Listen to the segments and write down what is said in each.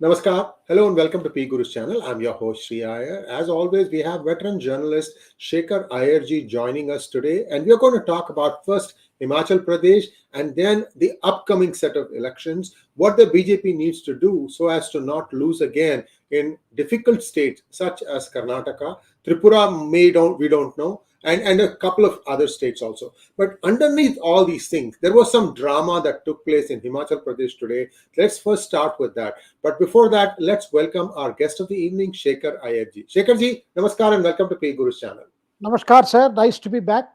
Namaskar. Hello and welcome to PGurus channel. I'm your host Sri Iyer. As always, we have veteran journalist Shekhar Iyerji joining us today, and we are going to talk about first Himachal Pradesh and then the upcoming set of elections, what the BJP needs to do so as to not lose again in difficult states such as Karnataka, Tripura. We don't know, and a couple of other states also. But underneath all these things, there was some drama that took place in Himachal Pradesh today. Let's first start with that. But before that, let's welcome our guest of the evening, Shekhar Iyerji. Shekharji, namaskar and welcome to PGurus channel. Namaskar, sir. Nice to be back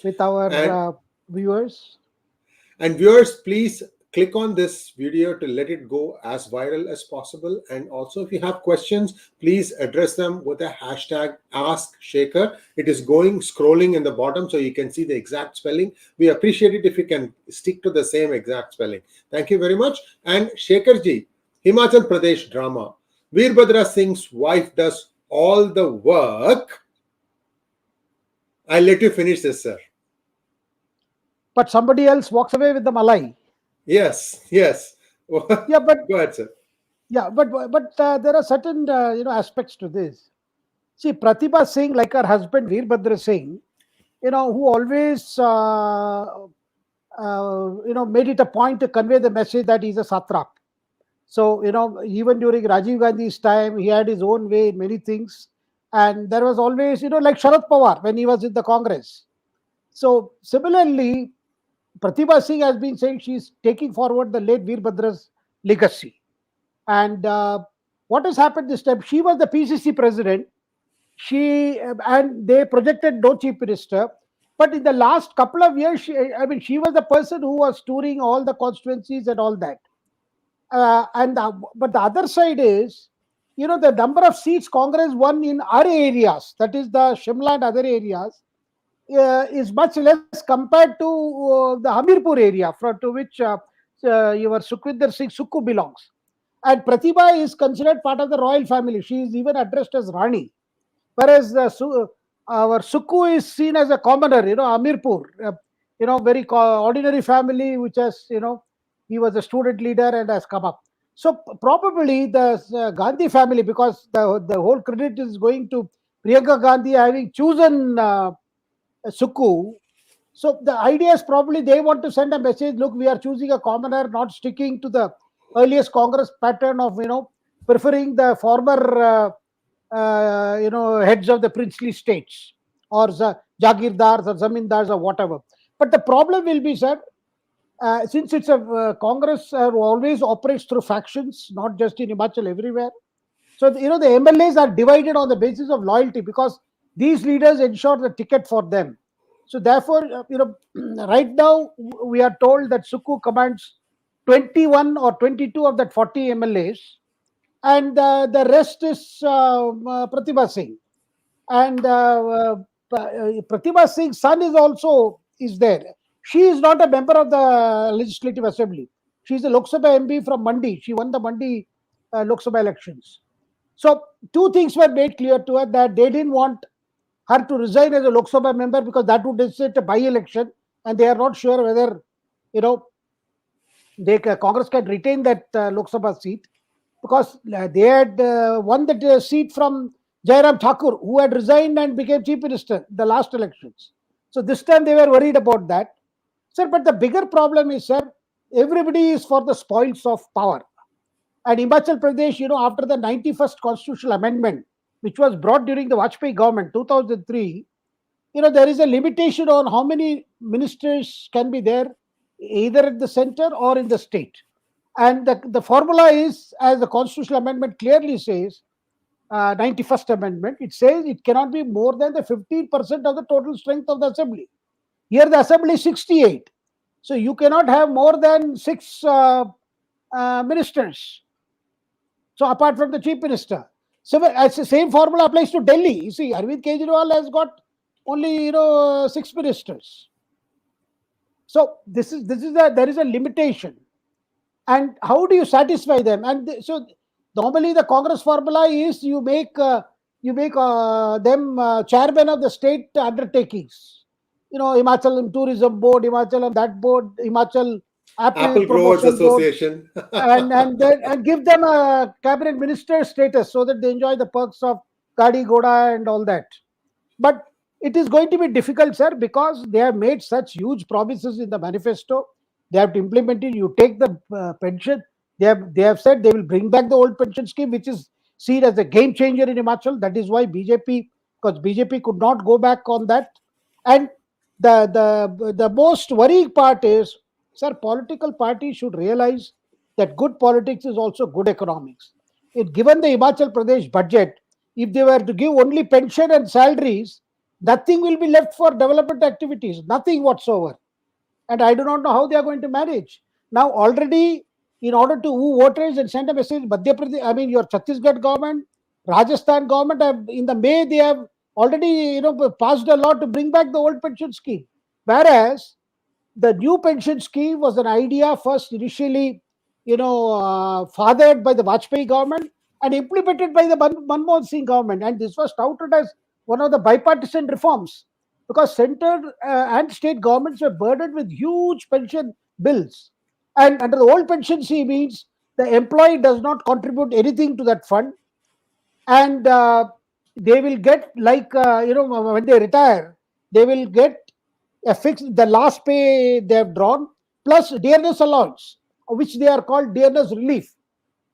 with our And viewers. and viewers, please click on this video to let it go as viral as possible. And also, if you have questions, please address them with a hashtag #AskShekhar. It is scrolling in the bottom so you can see the exact spelling. We appreciate it if you can stick to the same exact spelling. Thank you very much. And Shekharji, Himachal Pradesh drama. Veerbhadra Singh's wife does all the work. I'll let you finish this, sir. But somebody else walks away with the malai. Yes. Yeah, but Go ahead, sir. there are certain aspects to this. See, Pratibha Singh, like her husband Veerbhadra Singh, who always made it a point to convey the message that he's a satrap. So even during Rajiv Gandhi's time, he had his own way in many things, and there was always like Sharad Pawar when he was in the Congress. So similarly, Pratibha Singh has been saying she's taking forward the late Veerbhadra's legacy. And what has happened this time? She was the PCC president. And they projected no chief minister. But in the last couple of years, she was the person who was touring all the constituencies and all that. But the other side is, the number of seats Congress won in our areas, that is the Shimla and other areas, is much less compared to the Hamirpur area, to which your Sukhwinder Singh Sukhu belongs. And Pratibha is considered part of the royal family. She is even addressed as Rani. Whereas our Sukhu is seen as a commoner, Hamirpur, very ordinary family, which has, he was a student leader and has come up. So probably the Gandhi family, because the whole credit is going to Priyanka Gandhi having chosen Sukhu. So the idea is probably they want to send a message, look, we are choosing a commoner, not sticking to the earliest Congress pattern of, preferring the former, heads of the princely states or Jagirdars or Zamindars or whatever. But the problem will be, sir, since it's a Congress always operates through factions, not just in Himachal, everywhere. So, the MLAs are divided on the basis of loyalty because these leaders ensure the ticket for them. So, therefore, right now we are told that Sukhu commands 21 or 22 of that 40 MLAs, and the rest is Pratibha Singh. And Pratibha Singh's son is there. She is not a member of the Legislative Assembly. She is a Lok Sabha MP from Mandi. She won the Mandi Lok Sabha elections. So two things were made clear to her, that they didn't want her to resign as a Lok Sabha member because that would necessitate a by-election, and they are not sure whether Congress can retain that Lok Sabha seat, because they had won the seat from Jairam Thakur, who had resigned and became chief minister the last elections. So this time they were worried about that, sir. But the bigger problem is, sir, everybody is for the spoils of power. And Himachal Pradesh, after the 91st constitutional amendment, which was brought during the Vajpayee government, 2003, there is a limitation on how many ministers can be there, either at the center or in the state. And the formula is, as the constitutional amendment clearly says, 91st amendment, it says it cannot be more than the 15% of the total strength of the assembly. Here the assembly is 68. So you cannot have more than 6 ministers. So apart from the chief minister. So as the same formula applies to Delhi. You see, Arvind Kejriwal has got only 6 ministers. So there is a limitation. And how do you satisfy them? And so normally the Congress formula is you make them chairman of the state undertakings. Himachal Tourism Board, Himachal and that board, Himachal Apple Apple Growers Promotion Board, Association. and give them a cabinet minister status so that they enjoy the perks of Gadi Goda and all that. But it is going to be difficult, sir, because they have made such huge promises in the manifesto. They have to implement it. You take the pension. They have said they will bring back the old pension scheme, which is seen as a game changer in Himachal. That is why BJP, because BJP could not go back on that. And the most worrying part is, sir, political parties should realize that good politics is also good economics. Given the Himachal Pradesh budget, if they were to give only pension and salaries, nothing will be left for development activities, nothing whatsoever. And I do not know how they are going to manage. Now, already, in order to woo voters and send a message, Madhya Pradesh, I mean, your Chhattisgarh government, Rajasthan government, in the May, they have already, passed a law to bring back the old pension scheme. Whereas the new pension scheme was an idea first initially, fathered by the Vajpayee government and implemented by the Manmohan Singh government. And this was touted as one of the bipartisan reforms because center and state governments were burdened with huge pension bills. And under the old pension scheme means the employee does not contribute anything to that fund, and they will get when they retire, they will get a fixed the last pay they have drawn plus dearness allowance, which they are called dearness relief.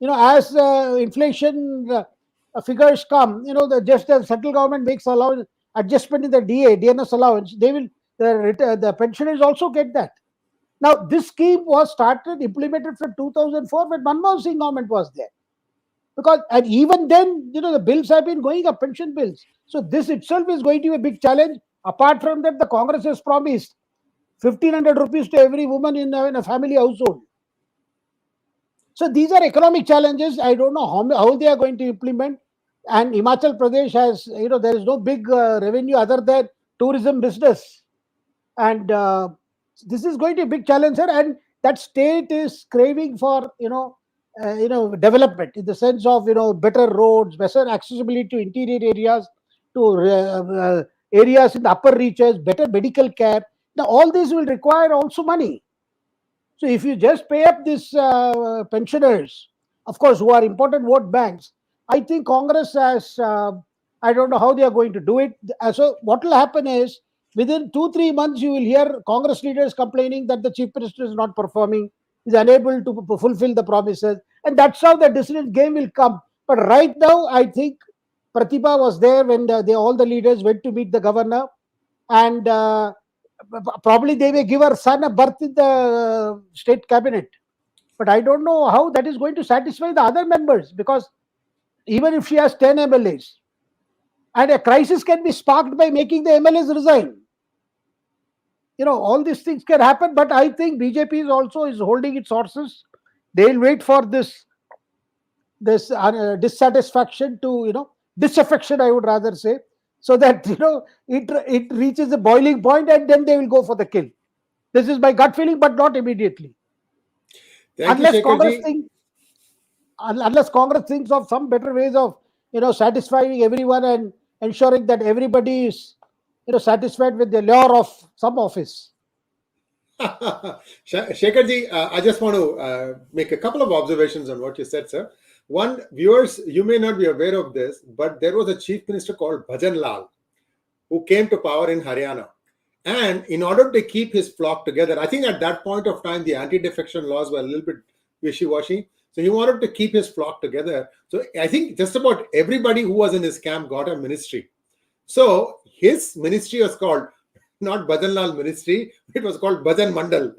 As inflation figures come, just the central government makes allowance adjustment in the dearness allowance, they will the pensioners also get that. Now this scheme was started implemented from 2004 when Manmohan Singh government was there, because and even then the bills have been going up, pension bills. So this itself is going to be a big challenge. Apart from that, the Congress has promised 1,500 rupees to every woman in a family household. So these are economic challenges. I don't know how they are going to implement. And Himachal Pradesh has, there is no big revenue other than tourism business. And this is going to be a big challenge, sir. And that state is craving for, development in the sense of, better roads, better accessibility to interior areas, to areas in the upper reaches, better medical care. Now, all this will require also money. So if you just pay up these pensioners, of course, who are important vote banks, I think Congress has, I don't know how they are going to do it. So what will happen is, within 2-3 months, you will hear Congress leaders complaining that the chief minister is not performing, is unable to fulfill the promises. And that's how the dissident game will come. But right now, I think Pratibha was there when all the leaders went to meet the governor. And probably they may give her son a berth in the state cabinet. But I don't know how that is going to satisfy the other members, because even if she has 10 MLAs, and a crisis can be sparked by making the MLAs resign. All these things can happen, but I think BJP is holding its horses. They'll wait for this dissatisfaction to, disaffection, I would rather say, so that, it reaches a boiling point and then they will go for the kill. This is my gut feeling, but not immediately. Thank you, Shekhar. Unless Congress thinks of some better ways of, satisfying everyone and ensuring that everybody is, satisfied with the lure of some office. Shekharji, I just want to make a couple of observations on what you said, sir. One, viewers, you may not be aware of this, but there was a chief minister called Bhajan Lal who came to power in Haryana. And in order to keep his flock together, I think at that point of time, the anti-defection laws were a little bit wishy-washy. So he wanted to keep his flock together. So I think just about everybody who was in his camp got a ministry. So his ministry was called not Bhajan Lal Ministry, it was called Bhajan Mandal.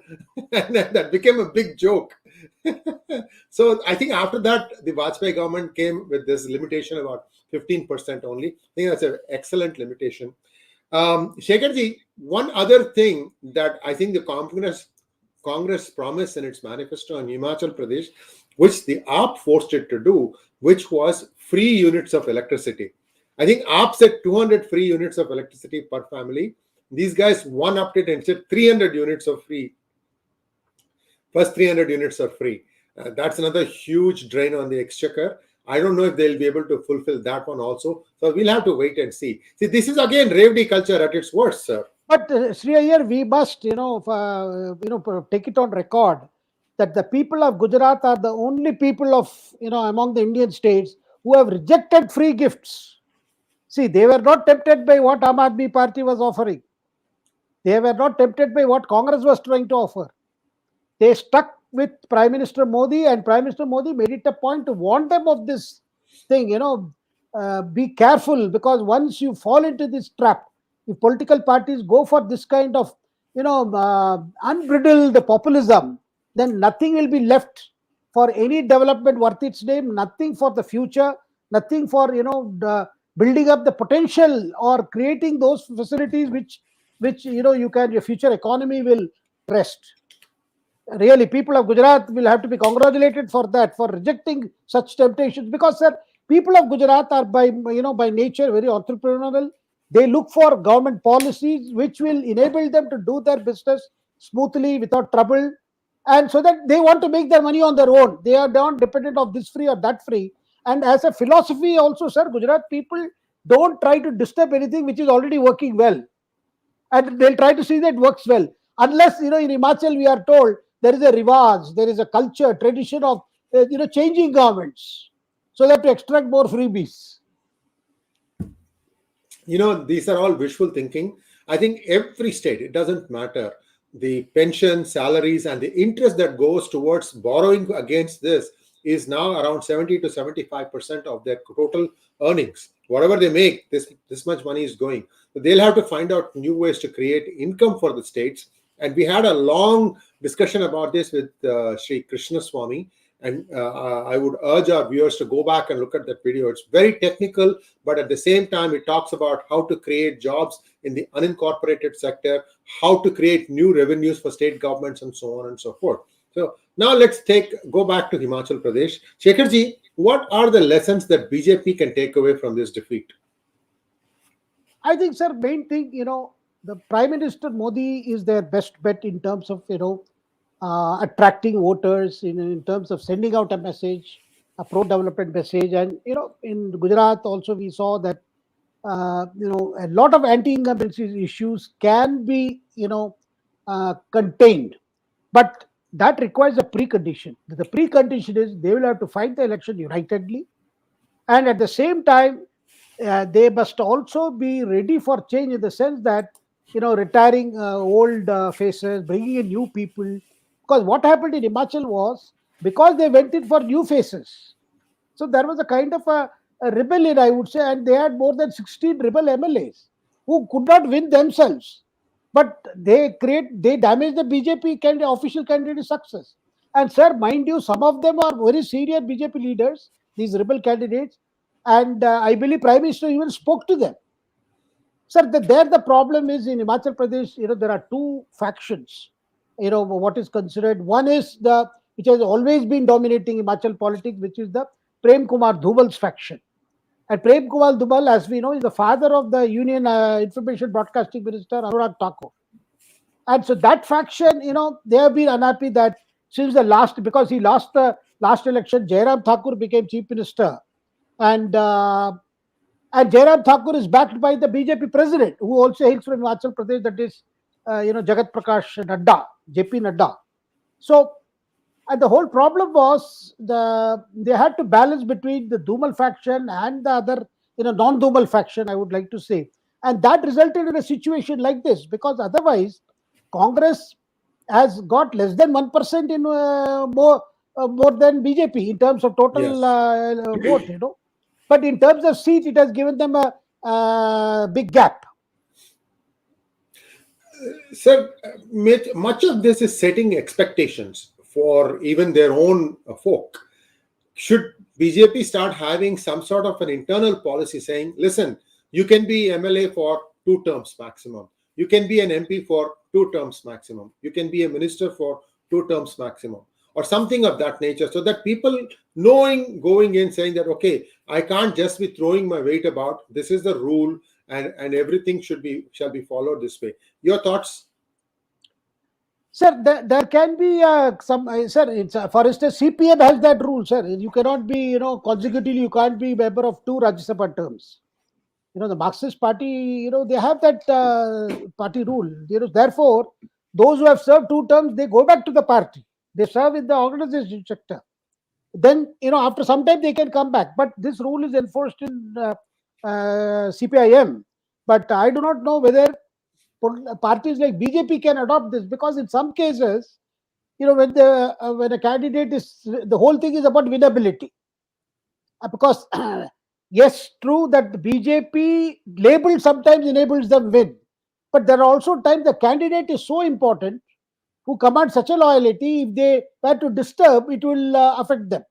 And that became a big joke. So I think after that, the Vajpayee government came with this limitation about 15% only. I think that's an excellent limitation. Shekharji, one other thing that I think the Congress promised in its manifesto on Himachal Pradesh, which the AAP forced it to do, which was free units of electricity. I think AAP said 200 free units of electricity per family. These guys one-upped it and said 300 units of free. First 300 units are free. That's another huge drain on the exchequer. I don't know if they'll be able to fulfill that one also. So we'll have to wait and see. See, this is again Revdi culture at its worst, sir. But Sri Iyer, we must, take it on record that the people of Gujarat are the only people of, among the Indian states who have rejected free gifts. See, they were not tempted by what Aam Aadmi Party was offering. They were not tempted by what Congress was trying to offer. They stuck with Prime Minister Modi, and Prime Minister Modi made it a point to warn them of this thing. Be careful, because once you fall into this trap, if political parties go for this kind of unbridled populism, then nothing will be left for any development worth its name. Nothing for the future. Nothing for building up the potential or creating those facilities which your future economy will rest. Really, people of Gujarat will have to be congratulated for that, for rejecting such temptations, because sir, people of Gujarat are by nature very entrepreneurial. They look for government policies which will enable them to do their business smoothly without trouble, and so that they want to make their money on their own. They are not dependent of this free or that free. And as a philosophy also, sir, Gujarat people don't try to disturb anything which is already working well, and they'll try to see that it works well. Unless, in Himachal, we are told there is a rivage, there is a culture, tradition of, changing governments so that to extract more freebies. These are all wishful thinking. I think every state, it doesn't matter, the pension, salaries, and the interest that goes towards borrowing against this is now around 70 to 75% of their total earnings. Whatever they make, this much money is going. So they'll have to find out new ways to create income for the states. And we had a long discussion about this with Sri Krishna Swami. And I would urge our viewers to go back and look at that video. It's very technical, but at the same time, it talks about how to create jobs in the unincorporated sector, how to create new revenues for state governments, and so on and so forth. So now let's go back to Himachal Pradesh. Shekharji, what are the lessons that BJP can take away from this defeat? I think, sir, main thing, the Prime Minister Modi is their best bet in terms of, attracting voters, in terms of sending out a message, a pro-development message. And, in Gujarat also we saw that, a lot of anti-incumbency issues can be, contained. But that requires a precondition. The precondition is they will have to fight the election unitedly. And at the same time, they must also be ready for change, in the sense that, retiring old faces, bringing in new people. Because what happened in Himachal was, because they went in for new faces, so there was a kind of a rebellion, I would say, and they had more than 16 rebel MLAs who could not win themselves. But they damaged the BJP official candidate success. And sir, mind you, some of them are very senior BJP leaders, these rebel candidates, and I believe Prime Minister even spoke to them. Sir, there the problem is in Himachal Pradesh, there are two factions. What is considered, one is which has always been dominating Himachal politics, which is the Prem Kumar Dhubal's faction. And Prem Kumar Dhubal, as we know, is the father of the Union Information Broadcasting Minister Anurag Thakur. And so that faction, they have been unhappy that since because he lost the last election, Jairam Thakur became Chief Minister. And Jairam Thakur is backed by the BJP president, who also hails from Himachal Pradesh, that is, Jagat Prakash Nadda, JP Nadda. So, and the whole problem was they had to balance between the Dhumal faction and the other, non-Dhumal faction, I would like to say. And that resulted in a situation like this, because otherwise, Congress has got less than 1% in more than BJP in terms of total vote, But in terms of seats, it has given them a big gap. Sir, much of this is setting expectations for even their own folk. Should BJP start having some sort of an internal policy saying, listen, you can be MLA for 2 terms maximum. You can be an MP for 2 terms maximum. You can be a minister for 2 terms maximum, or something of that nature, so that people going in saying that, okay, I can't just be throwing my weight about, this is the rule, and everything shall be followed this way. Your thoughts? Sir, there can be some, sir, it's, for instance, CPM has that rule, sir. You cannot be, consecutively, you can't be member of 2 Rajya Sabha terms. The Marxist Party, they have that party rule. Therefore, those who have served 2 terms, they go back to the party. They serve in the organization sector. Then, after some time they can come back. But this rule is enforced in CPIM. But I do not know whether parties like BJP can adopt this, because in some cases, when a candidate is, the whole thing is about winnability. Because yes, true that the BJP label sometimes enables them win, but there are also times the candidate is so important who command such a loyalty. If they were to disturb, it will affect them.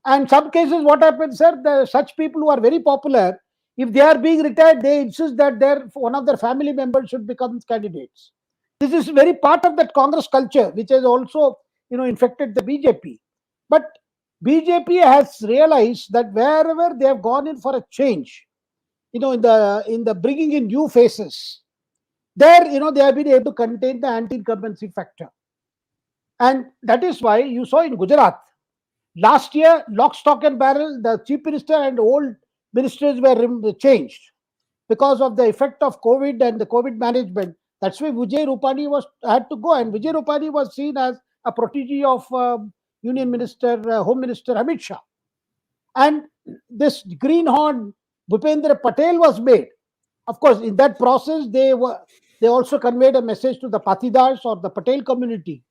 And some cases, what happens, sir, such people who are very popular, if they are being retired, they insist that one of their family members should become candidates. This is very part of that Congress culture, which has also, infected the BJP. But BJP has realized that wherever they have gone in for a change, in the bringing in new faces, there, they have been able to contain the anti-incumbency factor. And that is why you saw in Gujarat, last year, lock, stock and barrel, the chief minister and old ministers were changed because of the effect of COVID and the COVID management. That's why Vijay Rupani had to go, and Vijay Rupani was seen as a protege of Union Minister, Home Minister Amit Shah. And this greenhorn Bhupendra Patel was made. Of course, in that process, they also conveyed a message to the Patidars or the Patel community.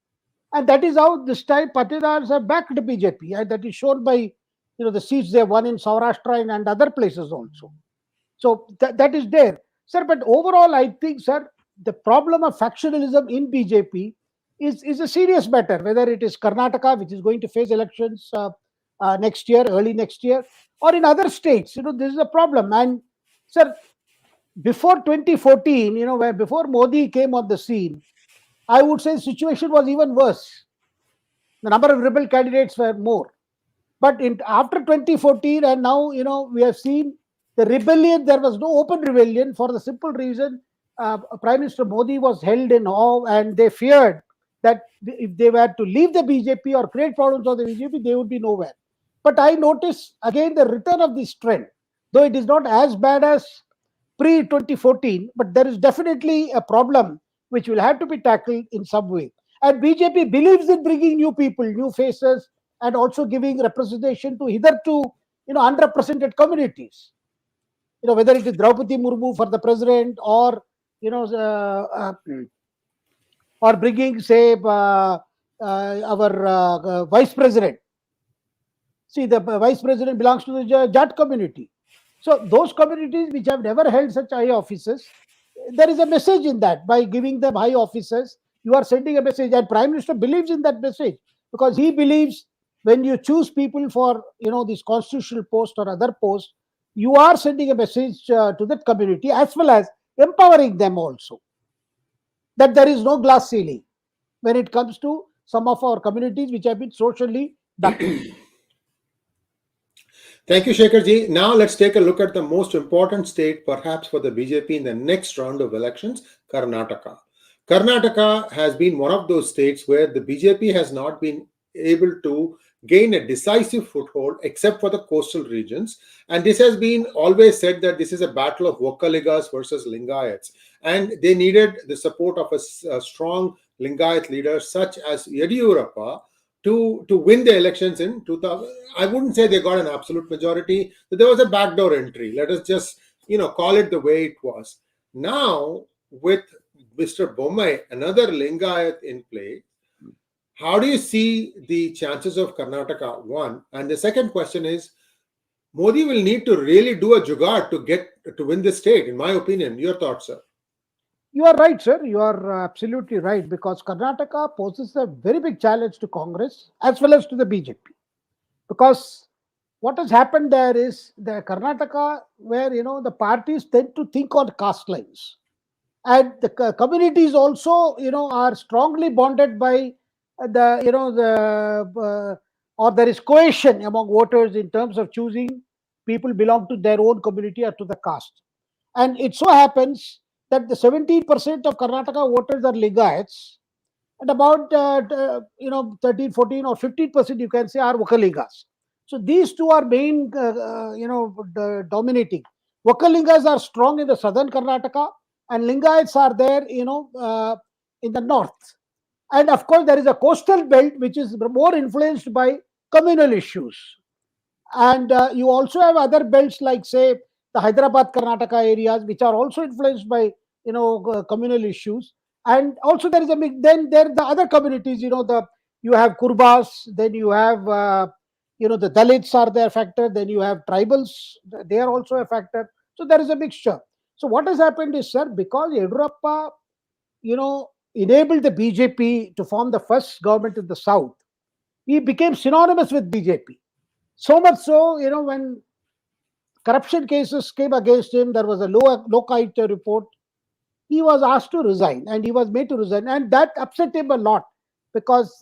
And that is how this time Patidars have backed the BJP. And that is shown by the seats they won in Saurashtra and other places also. So that is there. Sir, but overall, I think, sir, the problem of factionalism in BJP is a serious matter, whether it is Karnataka, which is going to face elections next year, early next year, or in other states. This is a problem. And, sir, before 2014, before Modi came on the scene, I would say the situation was even worse. The number of rebel candidates were more. But after 2014 and now, we have seen the rebellion. There was no open rebellion for the simple reason Prime Minister Modi was held in awe, and they feared that if they were to leave the BJP or create problems for the BJP, they would be nowhere. But I notice again the return of this trend, though it is not as bad as pre-2014, but there is definitely a problem which will have to be tackled in some way. And BJP believes in bringing new people, new faces, and also giving representation to hitherto, unrepresented communities. Whether it is Draupadi Murmu for the president, or or bringing, say, our vice president. See, the vice president belongs to the Jat community. So those communities which have never held such high offices, there is a message in that. By giving them high offices, you are sending a message, and Prime Minister believes in that message, because he believes when you choose people for this constitutional post or other post, you are sending a message to that community, as well as empowering them also, that there is no glass ceiling when it comes to some of our communities which have been socially backward. Thank you, Shekhar ji. Now let's take a look at the most important state perhaps for the BJP in the next round of elections, Karnataka. Karnataka has been one of those states where the BJP has not been able to gain a decisive foothold except for the coastal regions. And this has been always said that this is a battle of Vokkaligas versus Lingayats. And they needed the support of a strong Lingayat leader such as Yediyurappa to win the elections in 2000. I wouldn't say they got an absolute majority, but there was a backdoor entry. Let us just, call it the way it was. Now, with Mr. Bommai, another Lingayat in play, how do you see the chances of Karnataka? One. And the second question is, Modi will need to really do a jugaad to win the state, in my opinion. Your thoughts, sir? You are right, sir. You are absolutely right, because Karnataka poses a very big challenge to Congress as well as to the BJP. Because what has happened there is the Karnataka, where the parties tend to think on caste lines, and the communities also are strongly bonded by or there is cohesion among voters in terms of choosing people belong to their own community or to the caste. And it so happens that the 17% of Karnataka voters are Lingayats, and about 13, 14 or 15% you can say are Vokkaligas. So these two are main dominating. Vokkaligas are strong in the southern Karnataka, and Lingayats are there in the north. And of course, there is a coastal belt which is more influenced by communal issues. And you also have other belts like, say, the Hyderabad, Karnataka areas, which are also influenced by communal issues. And also there is a mix. Then there are the other communities. You have Kurbas, then you have the Dalits are there factor. Then you have tribals; they are also a factor. So there is a mixture. So what has happened is, sir, because Yedurappa, enabled the BJP to form the first government in the south, he became synonymous with BJP. So much so, when corruption cases came against him, there was a low report. He was asked to resign, and he was made to resign, and that upset him a lot, because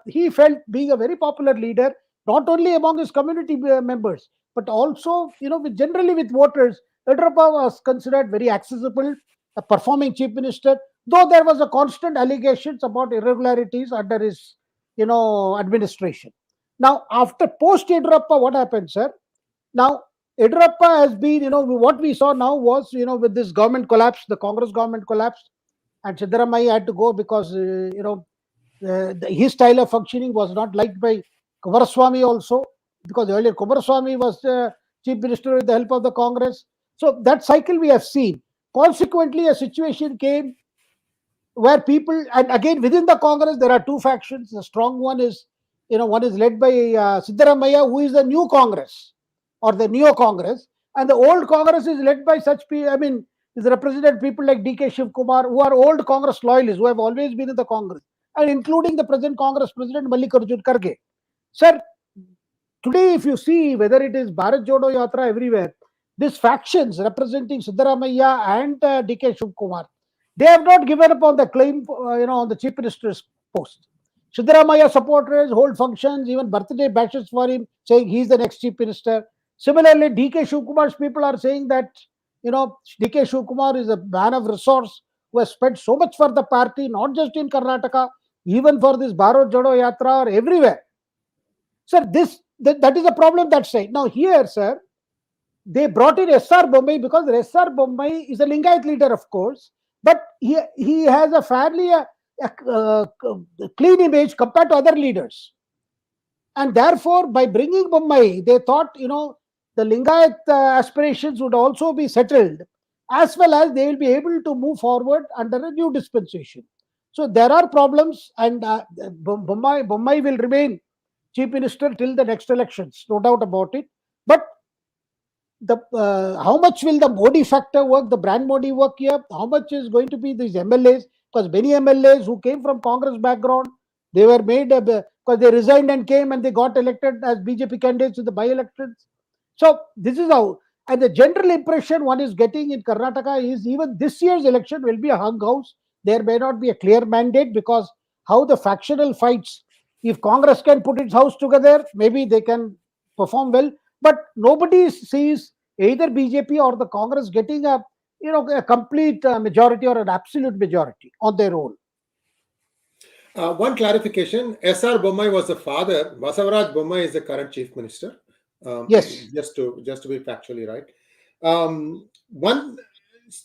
he felt, being a very popular leader, not only among his community members, but also generally with voters. Yedurappa was considered very accessible, a performing chief minister, though there was a constant allegations about irregularities under his administration. Now, after post Yedurappa, what happened, sir? Now, Yedurappa has been, what we saw now was, with this government collapse, the Congress government collapsed, and Siddaramaiah had to go because, his style of functioning was not liked by Kumaraswamy also, because earlier Kumaraswamy was chief minister with the help of the Congress. So that cycle we have seen. Consequently, a situation came where people, and again within the Congress there are two factions. The strong one is, one is led by Siddaramaiah, who is the new Congress or the neo Congress, and the old Congress is led by such people. I mean, is represented people like D.K. Shivkumar, who are old Congress loyalists, who have always been in the Congress, and including the present Congress president Mallikarjun Kharge. Sir, today if you see whether it is Bharat Jodo Yatra everywhere, these factions representing Siddaramaiah and D.K. Shivkumar, they have not given up on the claim, on the chief minister's post. Siddaramaiah supporters hold functions, even birthday bashes for him, saying he's the next chief minister. Similarly, D.K. Shivkumar's people are saying that, D.K. Shivkumar is a man of resource who has spent so much for the party, not just in Karnataka, even for this Bharat Jodo Yatra or everywhere. Sir, that is a problem that side. Now here, sir, they brought in S.R. Bommai because S.R. Bommai is a Lingayat leader, of course, but he has a fairly clean image compared to other leaders. And therefore, by bringing Bommai, they thought, the Lingayat aspirations would also be settled, as well as they will be able to move forward under a new dispensation. So there are problems, and Bommai will remain chief minister till the next elections, no doubt about it. But how much will the Modi factor work, the brand Modi work here? How much is going to be these MLAs? Because many MLAs who came from Congress background, they were made because they resigned and came and they got elected as BJP candidates in the by-elections. So this is how, and the general impression one is getting in Karnataka is even this year's election will be a hung house. There may not be a clear mandate, because how the factional fights, if Congress can put its house together, maybe they can perform well. But nobody sees either BJP or the Congress getting a complete majority or an absolute majority on their own. One clarification: S.R. Bommai was the father. Basavaraj Bommai is the current chief minister. Yes. Just to be factually right.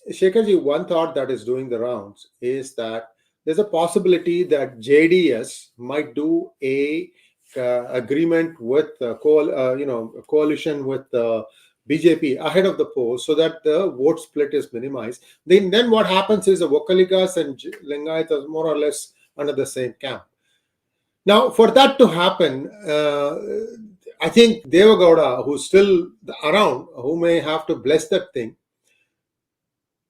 Shekharji, one thought that is doing the rounds is that there's a possibility that JDS might do a agreement with coalition with BJP ahead of the polls, so that the vote split is minimized. Then what happens is the Vokkaligas and Lingayat are more or less under the same camp. Now, for that to happen, I think Deva Gowda, who's still around, who may have to bless that thing.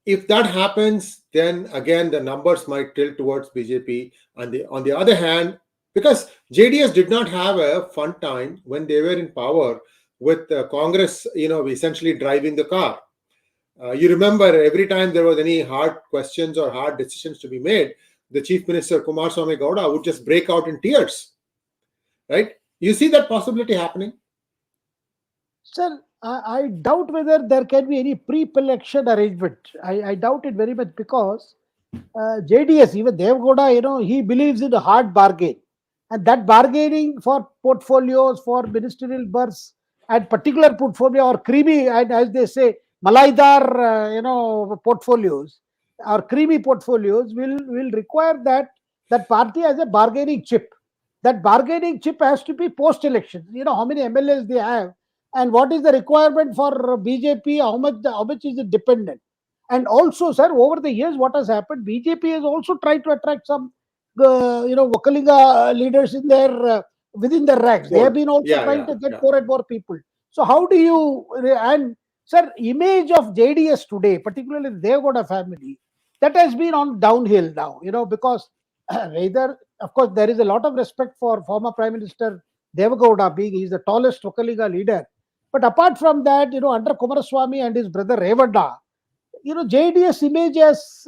If that happens, then again the numbers might tilt towards BJP. And on the other hand, because JDS did not have a fun time when they were in power with Congress, essentially driving the car. You remember, every time there was any hard questions or hard decisions to be made, the Chief Minister Kumaraswamy Gowda would just break out in tears. Right? You see that possibility happening? Sir, I doubt whether there can be any pre-election arrangement. I doubt it very much, because JDS, even Dev Gowda, he believes in a hard bargain. And that bargaining for portfolios, for ministerial berths, and particular portfolio or creamy, and as they say, malaidar, portfolios or creamy portfolios will require that That party has a bargaining chip. That bargaining chip has to be post-election. How many MLAs they have, and what is the requirement for BJP? How much is it dependent? And also, sir, over the years, what has happened? BJP has also tried to attract some, Wakalinga leaders in their within their ranks. They have Fold. been also Yeah, trying yeah, to get yeah. more and more people. So how do you and sir, image of JDS today, particularly the Devagowda family, that has been on downhill now. Because whether, of course, there is a lot of respect for former Prime Minister Devagowda, being he's the tallest Vokaliga leader. But apart from that, under Kumaraswamy and his brother Revada, JDS image has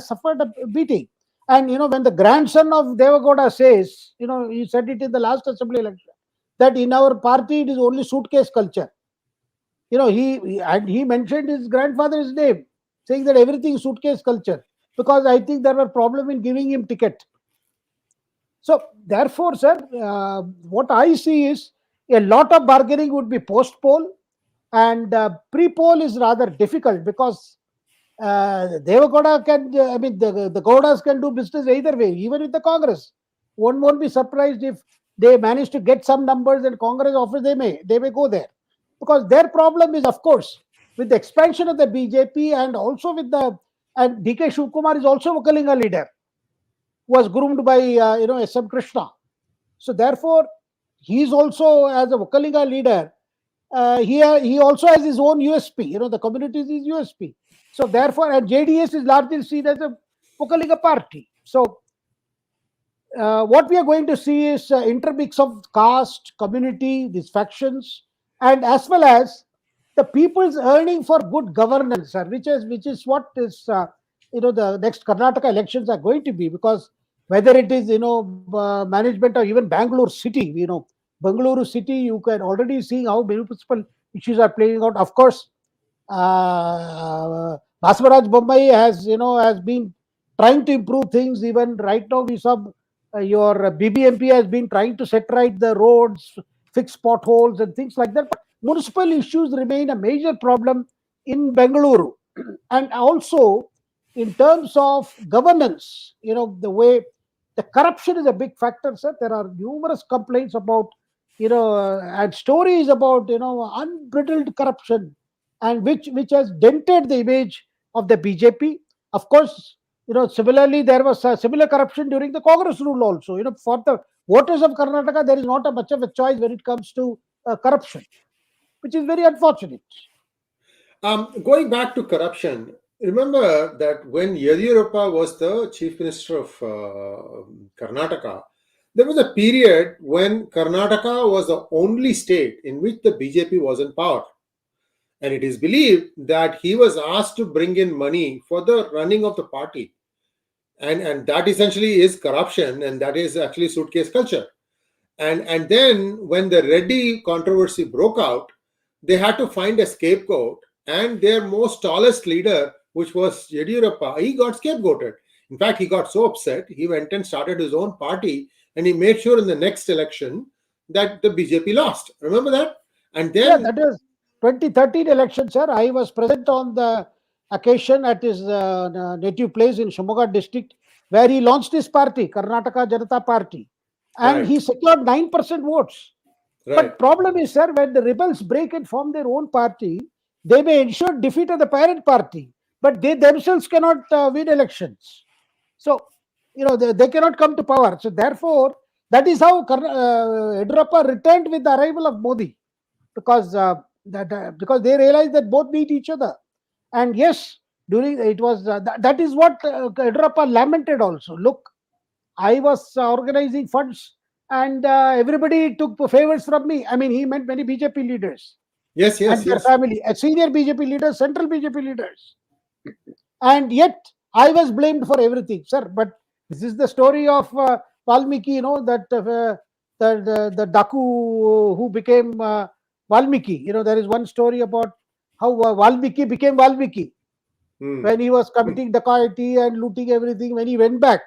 suffered a beating. And when the grandson of Devagowda says, he said it in the last assembly election, that in our party it is only suitcase culture. He mentioned his grandfather's name, saying that everything is suitcase culture, because I think there were problem in giving him ticket. So therefore, sir, what I see is a lot of bargaining would be post poll, and pre poll is rather difficult, because Devagowda can, the Gowdas can do business either way, even with the Congress. One won't be surprised if they manage to get some numbers and Congress offers, they may go there. Because their problem is, of course, with the expansion of the BJP, and also with and DK Shivkumar is also a Kalinga leader, was groomed by, SM Krishna. So therefore, he is also, as a Vokaliga leader, he also has his own USP. The community is his USP. So therefore, and JDS is largely seen as a Vokaliga party. So what we are going to see is intermix of caste, community, these factions, and as well as the people's earning for good governance, sir, which is what is the next Karnataka elections are going to be. Because whether it is management, or even Bangalore city, Bangalore city, you can already see how municipal issues are playing out. Of course, Basavaraj Bommai has been trying to improve things. Even right now, we saw your BBMP has been trying to set right the roads, fix potholes and things like that. But municipal issues remain a major problem in Bengaluru. And also, in terms of governance, the way the corruption is a big factor, sir. There are numerous complaints about, and stories about, unbridled corruption, and which has dented the image of the BJP. Of course, similarly, there was similar corruption during the Congress rule also. For the voters of Karnataka, there is not a much of a choice when it comes to corruption, which is very unfortunate. Going back to corruption, remember that when Yediyurappa was the chief minister of Karnataka, there was a period when Karnataka was the only state in which the BJP was in power. And it is believed that he was asked to bring in money for the running of the party. And that essentially is corruption, and that is actually suitcase culture. And then when the Reddy controversy broke out, they had to find a scapegoat, and their most tallest leader, which was Yediyurappa, he got scapegoated. In fact, he got so upset, he went and started his own party, and he made sure in the next election that the BJP lost. Remember that? And Yeah, then, that is 2013 election, sir. I was present on the occasion at his native place in Shimoga district, where he launched his party, Karnataka Janata Party, and right, he secured 9% votes. right. But problem is, sir, when the rebels break and form their own party, they may ensure defeat of the parent party, but they themselves cannot win elections. So, they cannot come to power. So therefore, that is how Yediyurappa returned with the arrival of Modi, because because they realized that both need each other. And yes, during it was that is what Yediyurappa lamented also. Look, I was organizing funds, and everybody took favors from me. I mean, he meant many BJP leaders Yes, and yes, their yes. family, senior BJP leaders, central BJP leaders, and yet I was blamed for everything, sir. But this is the story of Valmiki, that the Daku who became Valmiki. There is one story about how Valmiki became Valmiki Hmm. when he was committing dacoity and looting everything. When he went back,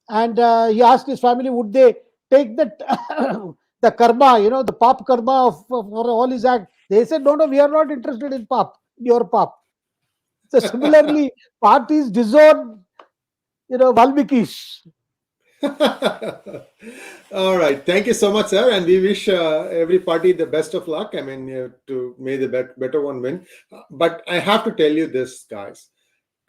and he asked his family, would they take that the karma, the pap karma for all his act. They said, no, no, we are not interested in pap, your pap. So similarly, parties disown Valmiki's. All right. Thank you so much, sir. And we wish every party the best of luck. I mean, to may the better one win. But I have to tell you this, guys.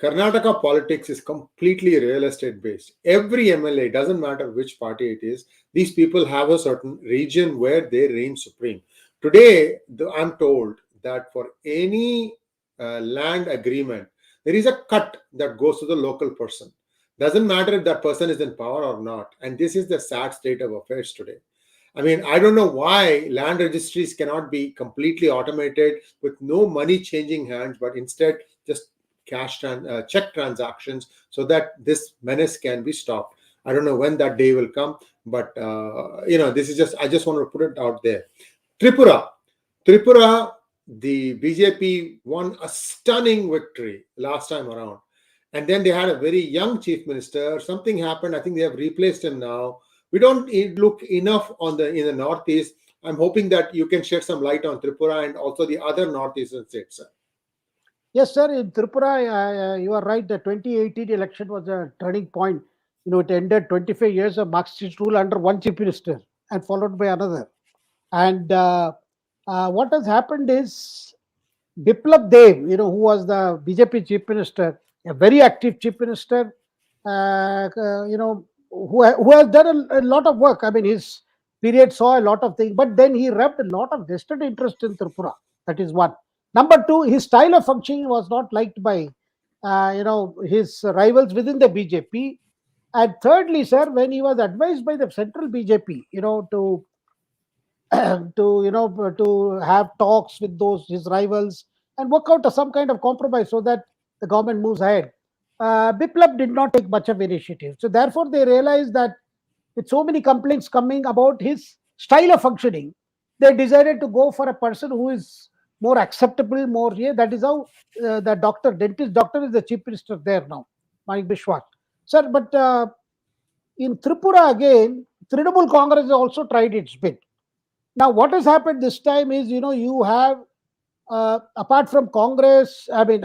Karnataka politics is completely real estate based. Every MLA, doesn't matter which party it is, these people have a certain region where they reign supreme. Today, I'm told that for any land agreement, there is a cut that goes to the local person. Doesn't matter if that person is in power or not. And this is the sad state of affairs today. I mean, I don't know why land registries cannot be completely automated with no money changing hands, but instead just check transactions so that this menace can be stopped. I don't know when that day will come, but this is just I just want to put it out there. Tripura, Tripura, the BJP won a stunning victory last time around, and then they had a very young chief minister. Something happened. I think they have replaced him now. We don't look enough on in the northeast. I'm hoping that you can shed some light on Tripura and also the other northeastern states, sir. Yes, sir. In Tripura, you are right. The 2018 election was a turning point. It ended 25 years of Marxist rule under one chief minister and followed by another. And what has happened is Biplab Dev, who was the BJP chief minister, a very active chief minister, who has done a lot of work. I mean, his period saw a lot of things, but then he rubbed a lot of vested interest in Tripura. That is one. Number two, his style of functioning was not liked by, his rivals within the BJP. And thirdly, sir, when he was advised by the central BJP, to to have talks with those his rivals and work out some kind of compromise so that the government moves ahead. Biplab did not take much of initiative. So therefore, they realized that with so many complaints coming about his style of functioning, they decided to go for a person who is more acceptable, more yeah. That is how the dentist doctor is the chief minister there now, Manik Bishwas. Sir, but in Tripura again, Trinamool Congress also tried its bit. Now, what has happened this time is, you have, apart from Congress and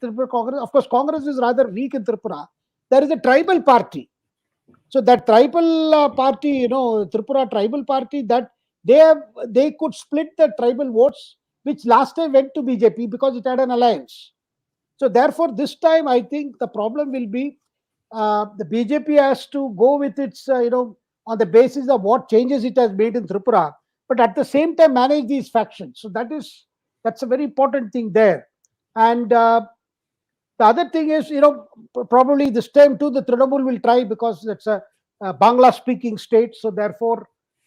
Tripura Congress, of course, Congress is rather weak in Tripura. There is a tribal party. So that tribal party, Tripura tribal party, that they could split the tribal votes, which last time went to BJP because it had an alliance. So therefore, this time I think the problem will be the BJP has to go with its, on the basis of what changes it has made in Tripura, but at the same time manage these factions. So that's a very important thing there. And the other thing is, probably this time too, the Trinamool will try because it's a Bangla speaking state. So therefore,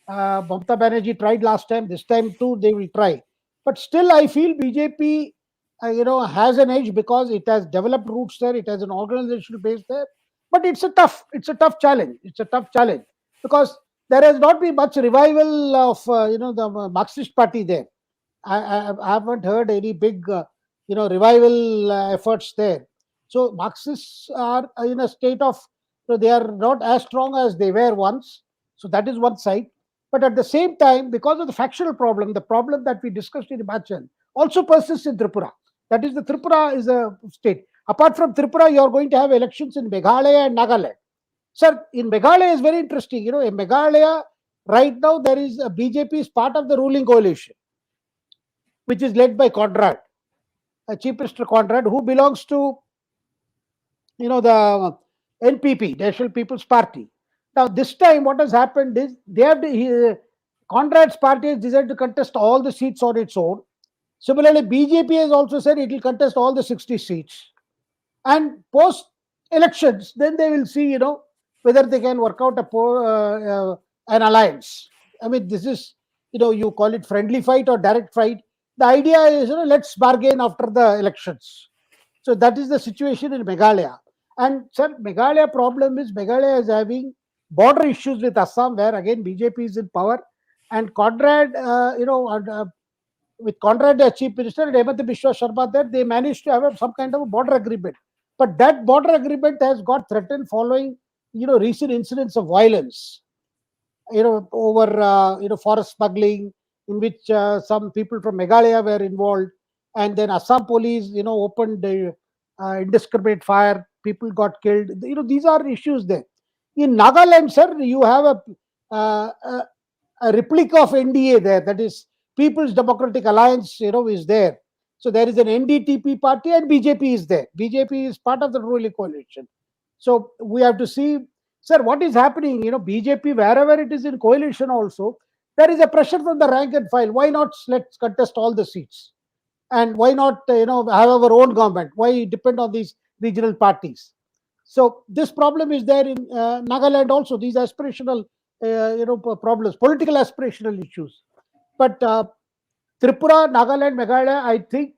Mamata Banerjee tried last time. This time too, they will try. But still, I feel BJP, has an edge because it has developed roots there. It has an organizational base there. But it's a tough challenge. It's a tough challenge because there has not been much revival of, the Marxist party there. I haven't heard any big, revival efforts there. So Marxists are in a state of, they are not as strong as they were once. So that is one side. But at the same time, because of the factional problem, the problem that we discussed in Himachal also persists in Tripura. That is, the Tripura is a state. Apart from Tripura, you are going to have elections in Meghalaya and Nagaland. Sir, in Meghalaya is very interesting. In Meghalaya, right now, there is a BJP is part of the ruling coalition, which is led by Conrad, Chief Minister Conrad, who belongs to, the NPP, National People's Party. Now, this time, what has happened is Conrad's party has decided to contest all the seats on its own. Similarly, BJP has also said it will contest all the 60 seats. And post elections, then they will see, whether they can work out an alliance. I mean, this is, you call it friendly fight or direct fight. The idea is, let's bargain after the elections. So that is the situation in Meghalaya. And sir, Meghalaya problem is Meghalaya is having border issues with Assam, where again BJP is in power, and Conrad, with Conrad as chief minister and Hemant Biswa Sharma there, they managed to have some kind of a border agreement. But that border agreement has got threatened following, recent incidents of violence, over, forest smuggling, in which some people from Meghalaya were involved. And then Assam police, opened indiscriminate fire. people got killed. These are issues there. In Nagaland, sir, you have uh, a, a replica of NDA there. That is People's Democratic Alliance, is there. So there is an NDTP party and BJP is there. BJP is part of the ruling coalition. So we have to see, sir, what is happening. BJP, wherever it is in coalition also, there is a pressure from the rank and file. Why not let's contest all the seats? And why not, have our own government? Why depend on these regional parties? So this problem is there in Nagaland also. These aspirational, problems, political aspirational issues. But Tripura, Nagaland, Meghalaya, I think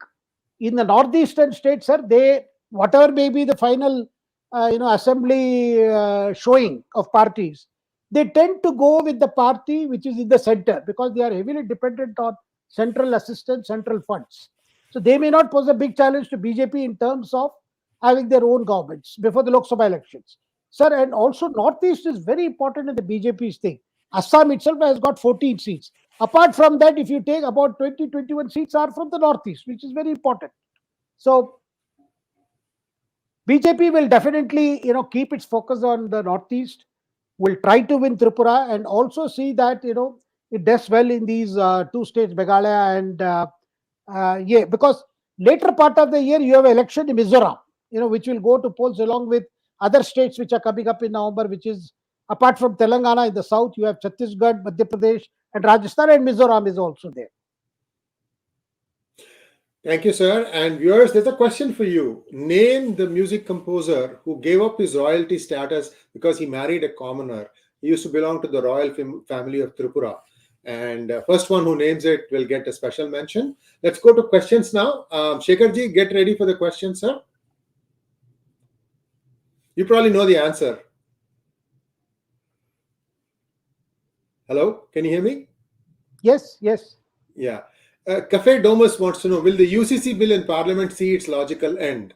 in the northeastern states, sir, they whatever may be the final, assembly showing of parties, they tend to go with the party which is in the center because they are heavily dependent on central assistance, central funds. So they may not pose a big challenge to BJP in terms of having their own governments before the Lok Sabha elections. Sir, and also Northeast is very important in the BJP's thing. Assam itself has got 14 seats. Apart from that, if you take about 20, 21 seats are from the Northeast, which is very important. So BJP will definitely, keep its focus on the Northeast, will try to win Tripura and also see that, it does well in these two states, Meghalaya and yeah, because later part of the year you have election in Mizoram, which will go to polls along with other states which are coming up in November, which is apart from Telangana in the south, you have Chhattisgarh, Madhya Pradesh, and Rajasthan, and Mizoram is also there. Thank you, sir. And viewers, there's a question for you. Name the music composer who gave up his royalty status because he married a commoner. He used to belong to the royal family of Tripura. And first one who names it will get a special mention. Let's go to questions now. Shekhar ji, get ready for the question, sir. You probably know the answer. Hello, can you hear me? Yes, yes. Yeah. Cafe Domus wants to know, will the UCC bill in Parliament see its logical end?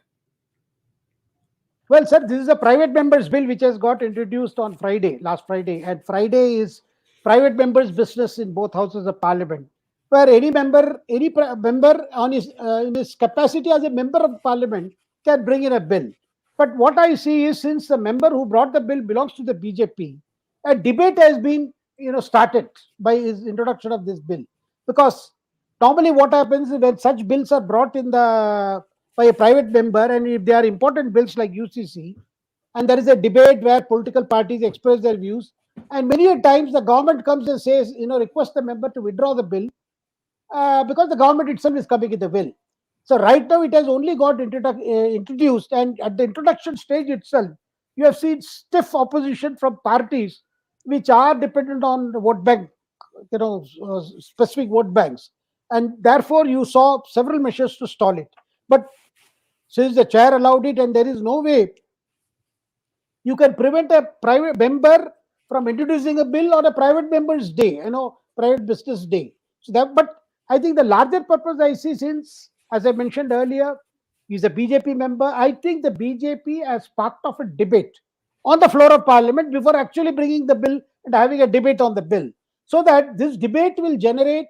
Well, sir, this is a private members bill which has got introduced on Friday, last Friday. And Friday is private members' business in both houses of Parliament, where any member on his in his capacity as a member of Parliament can bring in a bill. But what I see is, since the member who brought the bill belongs to the BJP, a debate has been started by his introduction of this bill. Because normally what happens is when such bills are brought in by a private member, and if they are important bills like UCC, and there is a debate where political parties express their views, and many a times the government comes and says, request the member to withdraw the bill because the government itself is coming with the bill. So right now it has only got introduced, and at the introduction stage itself, you have seen stiff opposition from parties which are dependent on the vote bank, specific vote banks, and therefore you saw several measures to stall it. But since the chair allowed it, and there is no way you can prevent a private member from introducing a bill on a private member's day, private business day. So that, but I think the larger purpose I see, since, as I mentioned earlier, he's a BJP member, I think the BJP has sparked off a debate on the floor of Parliament before actually bringing the bill and having a debate on the bill, so that this debate will generate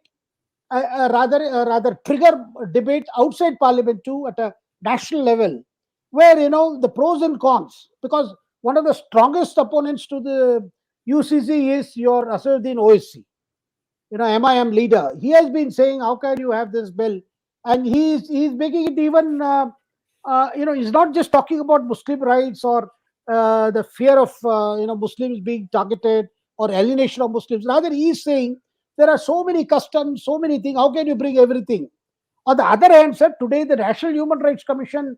a rather trigger debate outside Parliament too, at a national level, where the pros and cons. Because one of the strongest opponents to the UCC is your Asaduddin Owaisi, MIM leader. He has been saying, how can you have this bill? And he's making it even, he's not just talking about Muslim rights or the fear of, Muslims being targeted or alienation of Muslims. Rather, he's saying there are so many customs, so many things. How can you bring everything? On the other hand, sir, today the National Human Rights Commission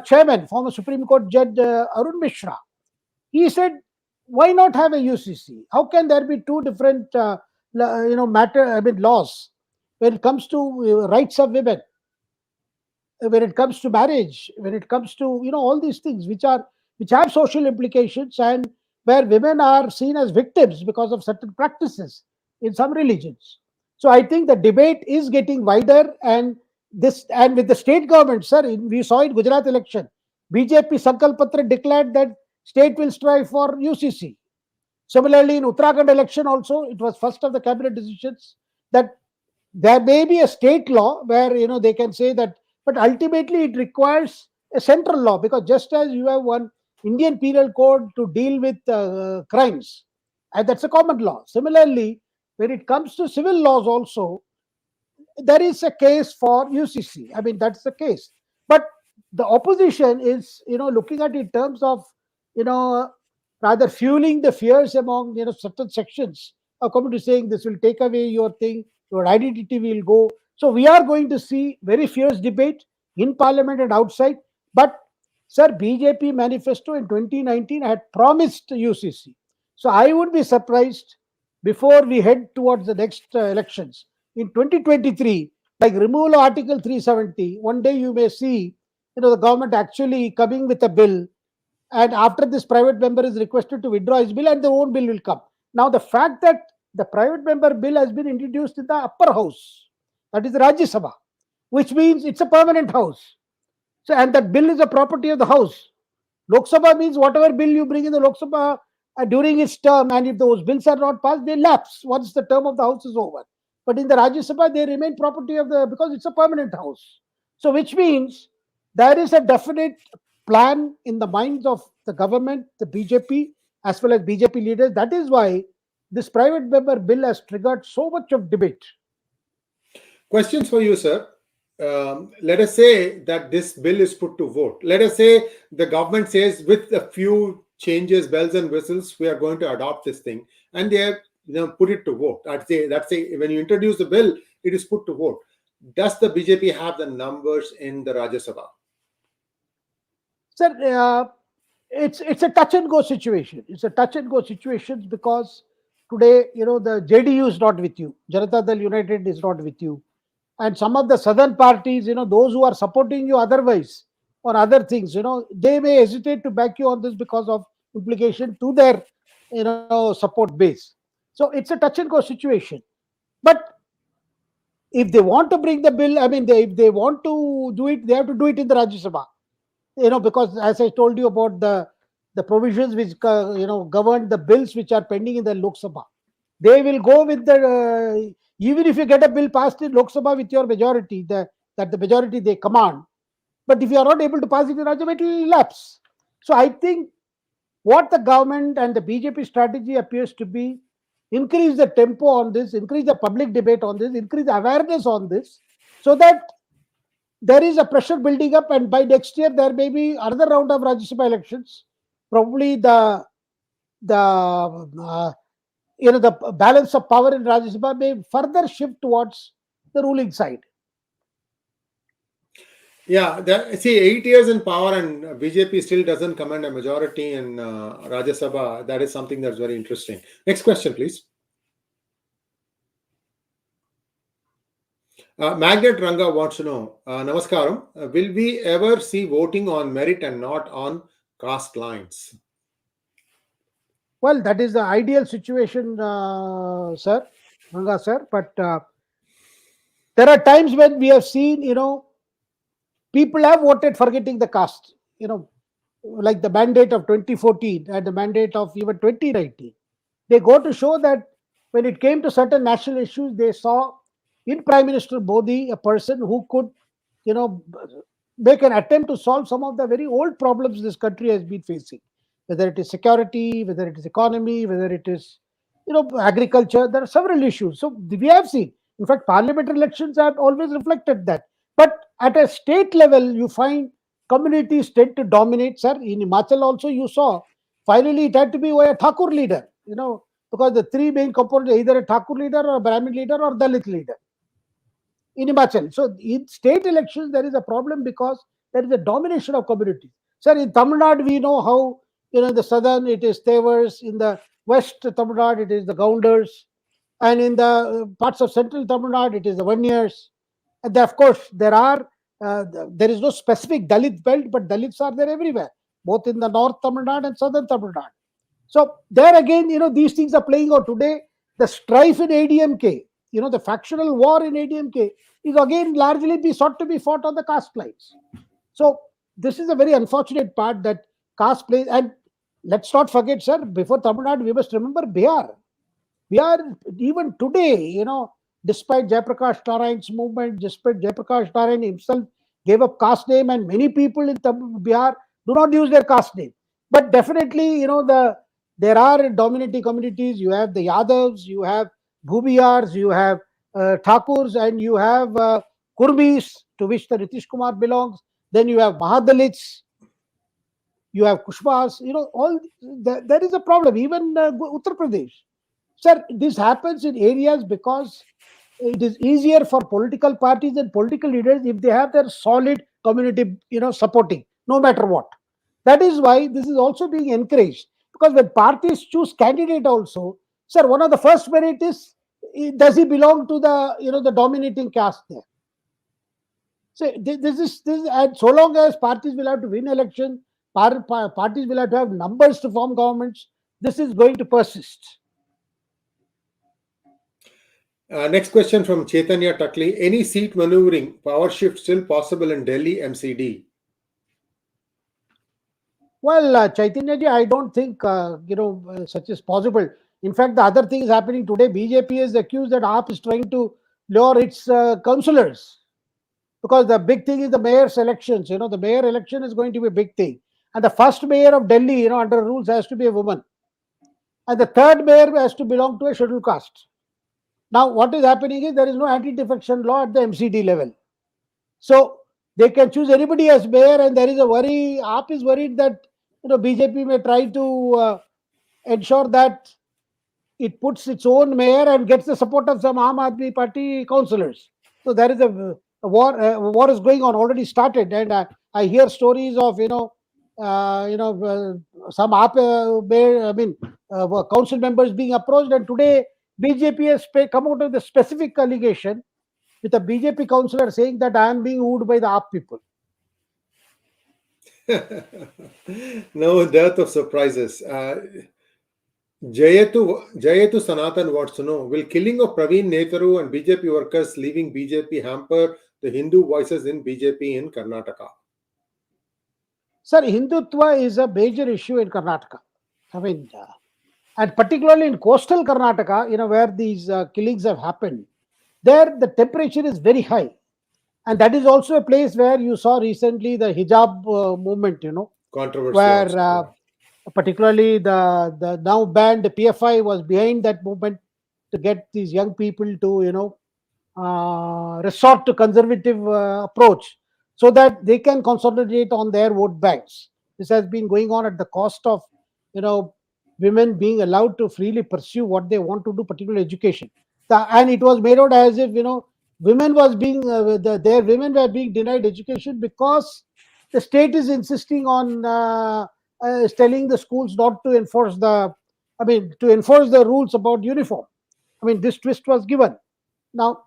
chairman, former Supreme Court Judge Arun Mishra, he said, why not have a UCC? How can there be two different laws when it comes to rights of women, when it comes to marriage, when it comes to all these things which have social implications, and where women are seen as victims because of certain practices in some religions. So I think the debate is getting wider, and with the state government, sir, we saw in Gujarat election, BJP Sankalp Patra declared that state will strive for UCC. Similarly, in Uttarakhand election also, it was first of the cabinet decisions that there may be a state law where they can say that, but ultimately it requires a central law, because just as you have one Indian Penal Code to deal with crimes, and that's a common law. Similarly, when it comes to civil laws, also there is a case for UCC. I mean, that's the case. But the opposition is, looking at it in terms of, you know, rather fueling the fears among, certain sections of community, saying this will take away your thing, your identity will go. So we are going to see very fierce debate in parliament and outside. But, sir, BJP manifesto in 2019 had promised UCC. So I would be surprised before we head towards the next elections in 2023, like removal of Article 370, one day you may see, the government actually coming with a bill, and after this private member is requested to withdraw his bill and their own bill will come. Now, the fact that the private member bill has been introduced in the upper house, that is the Rajya Sabha, which means it's a permanent house. So, and that bill is a property of the house. Lok Sabha means whatever bill you bring in the Lok Sabha during its term, and if those bills are not passed, they lapse once the term of the house is over. But in the Rajya Sabha, they remain property of the, because it's a permanent house. So, which means there is a definite plan in the minds of the government, the BJP, as well as BJP leaders. That is why this private member bill has triggered so much of debate. Questions for you, sir. Let us say that this bill is put to vote. Let us say the government says, with a few changes, bells and whistles, we are going to adopt this thing, and they have put it to vote. That's say when you introduce the bill, it is put to vote. Does the BJP have the numbers in the Rajya Sabha? Sir, it's a touch and go situation. It's a touch and go situation because today, the JDU is not with you. Janata Dal United is not with you. And some of the southern parties, those who are supporting you otherwise on other things, they may hesitate to back you on this because of implication to their, support base. So it's a touch and go situation. But if they want to bring the bill, I mean, if they want to do it, they have to do it in the Rajya Sabha. Because as I told you about the provisions which govern the bills which are pending in the Lok Sabha, they will go with the even if you get a bill passed in Lok Sabha with your majority, that the majority they command, but if you are not able to pass it in Rajya Sabha, it will lapse. So I think what the government and the BJP strategy appears to be, increase the tempo on this, increase the public debate on this, increase the awareness on this, so that there is a pressure building up, and by next year there may be another round of Rajya Sabha elections. Probably the balance of power in Rajya Sabha may further shift towards the ruling side. Yeah, see, 8 years in power and BJP still doesn't command a majority in Rajya Sabha. That is something that's very interesting. Next question, please. Magnet Ranga wants to know, Namaskaram, will we ever see voting on merit and not on caste lines? Well, that is the ideal situation, sir, Ranga sir. But there are times when we have seen, people have voted forgetting the caste, like the mandate of 2014 and the mandate of even 2019. They go to show that when it came to certain national issues, they saw in Prime Minister Modi a person who could, make an attempt to solve some of the very old problems this country has been facing, whether it is security, whether it is economy, whether it is, agriculture. There are several issues. So we have seen, in fact, parliamentary elections have always reflected that. But at a state level, you find communities tend to dominate, sir. In Himachal also, you saw finally it had to be a Thakur leader, because the three main components, either a Thakur leader or a Brahmin leader or Dalit leader in Himachal. So in state elections, there is a problem because there is a domination of communities. Sir, in Tamil Nadu, we know how, in the southern it is Tevers, in the west Tamil Nadu it is the Gounders, and in the parts of central Tamil Nadu it is the Vanyers. And of course, there is no specific Dalit belt, but Dalits are there everywhere, both in the north Tamil Nadu and southern Tamil Nadu. So there again, these things are playing out today. The strife in ADMK, the factional war in ADMK is again largely sought to be fought on the caste lines. So this is a very unfortunate part that caste plays. And let's not forget, sir, before Tamil Nadu, we must remember Bihar. Bihar, even today, despite Jayaprakash Narayan's movement, despite Jayaprakash Narayan himself gave up caste name, and many people in Bihar do not use their caste name. But definitely, there are dominating communities. You have the Yadavs, you have Bhubiyars, you have Thakurs, and you have Kurmis, to which the Nitish Kumar belongs. Then you have Mahadalits, you have Kushwas. All there is a problem. Even Uttar Pradesh, sir. This happens in areas because it is easier for political parties and political leaders if they have their solid community, supporting no matter what. That is why this is also being encouraged, because when parties choose candidate also, sir, one of the first merit is, does he belong to the the dominating caste there. So this is, and so long as parties will have to win election, parties will have to have numbers to form governments, this is going to persist. Next question from Chaitanya Takli. Any seat maneuvering, power shift still possible in Delhi MCD? Well, Chaitanya ji, I don't think such is possible. In fact, the other thing is happening today. BJP is accused that AAP is trying to lower its councillors, because the big thing is the mayor's elections. The mayor election is going to be a big thing, and the first mayor of Delhi, under rules, has to be a woman, and the third mayor has to belong to a scheduled caste. Now, what is happening is there is no anti-defection law at the MCD level. So they can choose anybody as mayor, and there is a worry. AAP is worried that BJP may try to ensure that it puts its own mayor and gets the support of some Aam Aadmi Party councillors. So there is a war. War is going on, already started, and I hear stories of some AAP council members being approached, and today BJP has come out with a specific allegation with a BJP councillor saying that I am being wooed by the AAP people. No dearth of surprises. Jayetu Sanatan wants to know, will killing of Praveen Nettaru and BJP workers leaving BJP hamper the Hindu voices in BJP in Karnataka? Sir, Hindutva is a major issue in Karnataka. And particularly in coastal Karnataka, where these killings have happened, there the temperature is very high. And that is also a place where you saw recently the hijab movement, Controversy where also, particularly the now banned PFI was behind that movement to get these young people to, resort to conservative approach so that they can consolidate on their vote banks. This has been going on at the cost of, women being allowed to freely pursue what they want to do, particularly education. And it was made out as if, women was being their women were being denied education because the state is insisting on telling the schools not to enforce to enforce the rules about uniform. This twist was given. Now,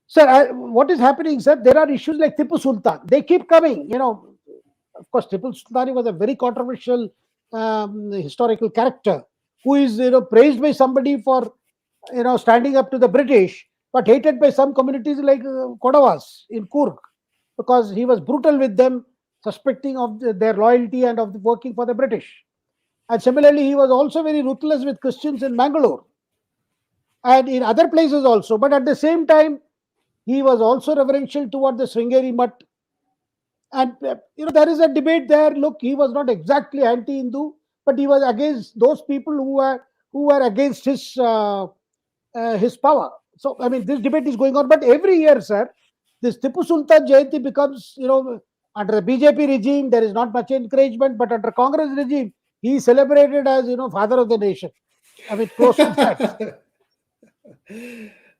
sir, what is happening, sir? There are issues like Tipu Sultan. They keep coming. Of course, Tipu Sultan was a very controversial historical character who is, praised by somebody for, standing up to the British, but hated by some communities like Kodavas in Kurg, because he was brutal with them, suspecting of their loyalty and of working for the British. And similarly, he was also very ruthless with Christians in Mangalore and in other places also. But at the same time, he was also reverential toward the Sringeri Mutt. And there is a debate there. Look, he was not exactly anti-Hindu, but he was against those people who were against his power. So this debate is going on. But every year, sir, this Tipu Sultan Jayanti becomes, under the BJP regime, there is not much encouragement, but under Congress regime, he is celebrated as father of the nation. Close to that.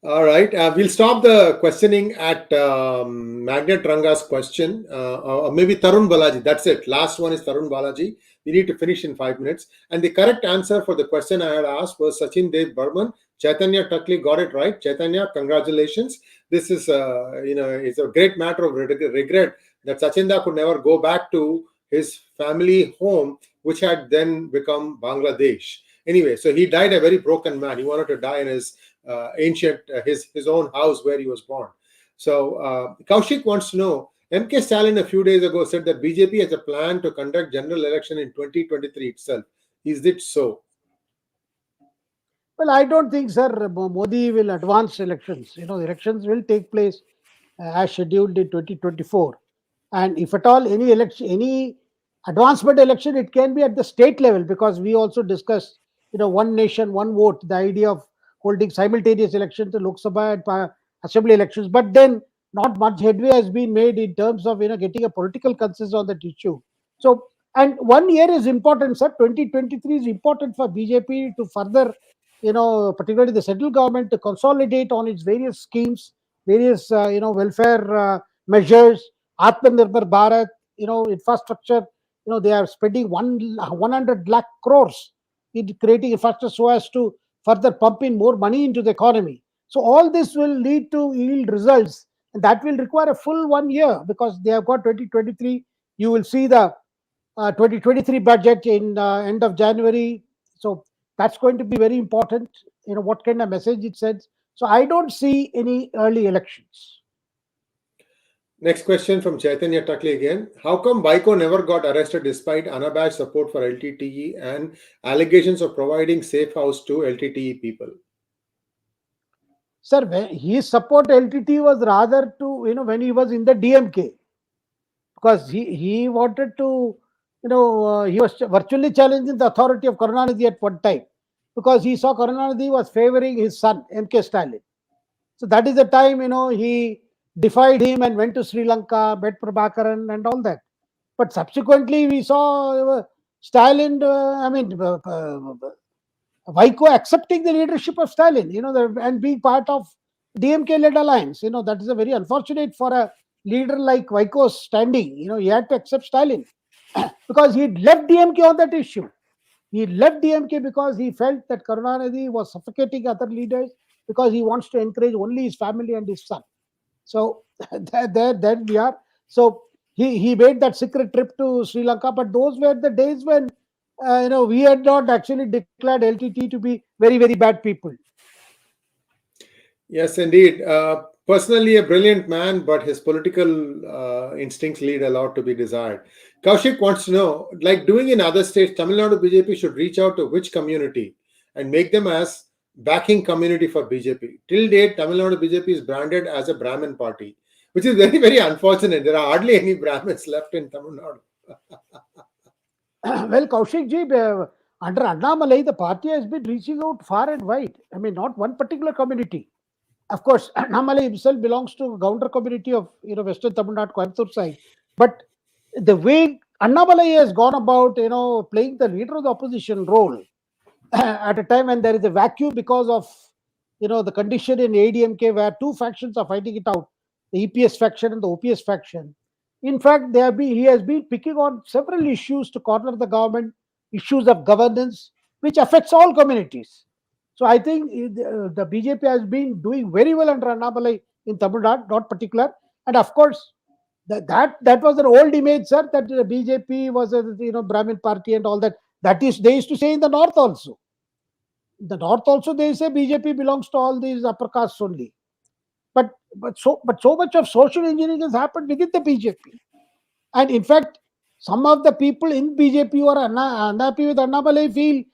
All right. We'll stop the questioning at Magnet Ranga's question. Or maybe Tarun Balaji. That's it. Last one is Tarun Balaji. We need to finish in 5 minutes. And the correct answer for the question I had asked was Sachin Dev Burman. Chaitanya Takli got it right. Chaitanya, congratulations. This is, it's a great matter of regret that Sachinda could never go back to his family home, which had then become Bangladesh. Anyway, so he died a very broken man. He wanted to die in his his own house where he was born. So Kaushik wants to know, MK Stalin a few days ago said that BJP has a plan to conduct general election in 2023 itself. Is it so? Well, I don't think, sir, Modi will advance elections. The elections will take place as scheduled in 2024. And if at all any election, any advancement election, it can be at the state level, because we also discussed, one nation, one vote, the idea of holding simultaneous elections to Lok Sabha and assembly elections. But then not much headway has been made in terms of getting a political consensus on that issue. So, and 1 year is important, sir. 2023 is important for BJP to further, particularly the central government, to consolidate on its various schemes, various welfare measures, Atmanirbhar Bharat, infrastructure. They are spending 100 lakh crores in creating infrastructure so as to further pump in more money into the economy. So all this will lead to yield results, and that will require a full 1 year, because they have got 2023. You will see the 2023 budget in end of January. So that's going to be very important. What kind of message it sends. So I don't see any early elections. Next question from Chaitanya Takli again. How come Vaiko never got arrested despite unabashed support for LTTE and allegations of providing safe house to LTTE people? Sir, his support LTT was rather to, when he was in the DMK, because he wanted to, he was virtually challenging the authority of Karnataka at one time, because he saw Karnataka was favoring his son, MK Stalin. So that is the time, he defied him and went to Sri Lanka, met Prabhakaran and all that. But subsequently, we saw Stalin, Vaiko accepting the leadership of Stalin, and being part of DMK-led alliance. That is a very unfortunate for a leader like Vaiko's standing. He had to accept Stalin because he left DMK on that issue. He left DMK because he felt that Karunanidhi was suffocating other leaders, because he wants to encourage only his family and his son. So there we are. So he made that secret trip to Sri Lanka, but those were the days when we had not actually declared LTT to be very, very bad people. Yes, indeed. Personally, a brilliant man, but his political instincts lead a lot to be desired. Kaushik wants to know, like doing in other states, Tamil Nadu BJP should reach out to which community and make them as backing community for BJP. Till date, Tamil Nadu BJP is branded as a Brahmin party, which is very, very unfortunate. There are hardly any Brahmins left in Tamil Nadu. Well, Kaushik ji, under Annamalai, the party has been reaching out far and wide. I mean, not one particular community. Of course, Annamalai himself belongs to Gounder community of Western Tamil Nadu, Coimbatore side. But the way Annamalai has gone about, playing the leader of the opposition role at a time when there is a vacuum because of the condition in ADMK, where two factions are fighting it out, the EPS faction and the OPS faction. In fact, he has been picking on several issues to corner the government, issues of governance, which affects all communities. So I think the BJP has been doing very well under Annamalai in Tamil Nadu, not particular. And of course, that was an old image, sir, that the BJP was a Brahmin party and all that. That is, they used to say in the north also. In the north also they say BJP belongs to all these upper castes only. But so much of social engineering has happened within the BJP. And in fact, some of the people in BJP who are unhappy with Annamalai feel,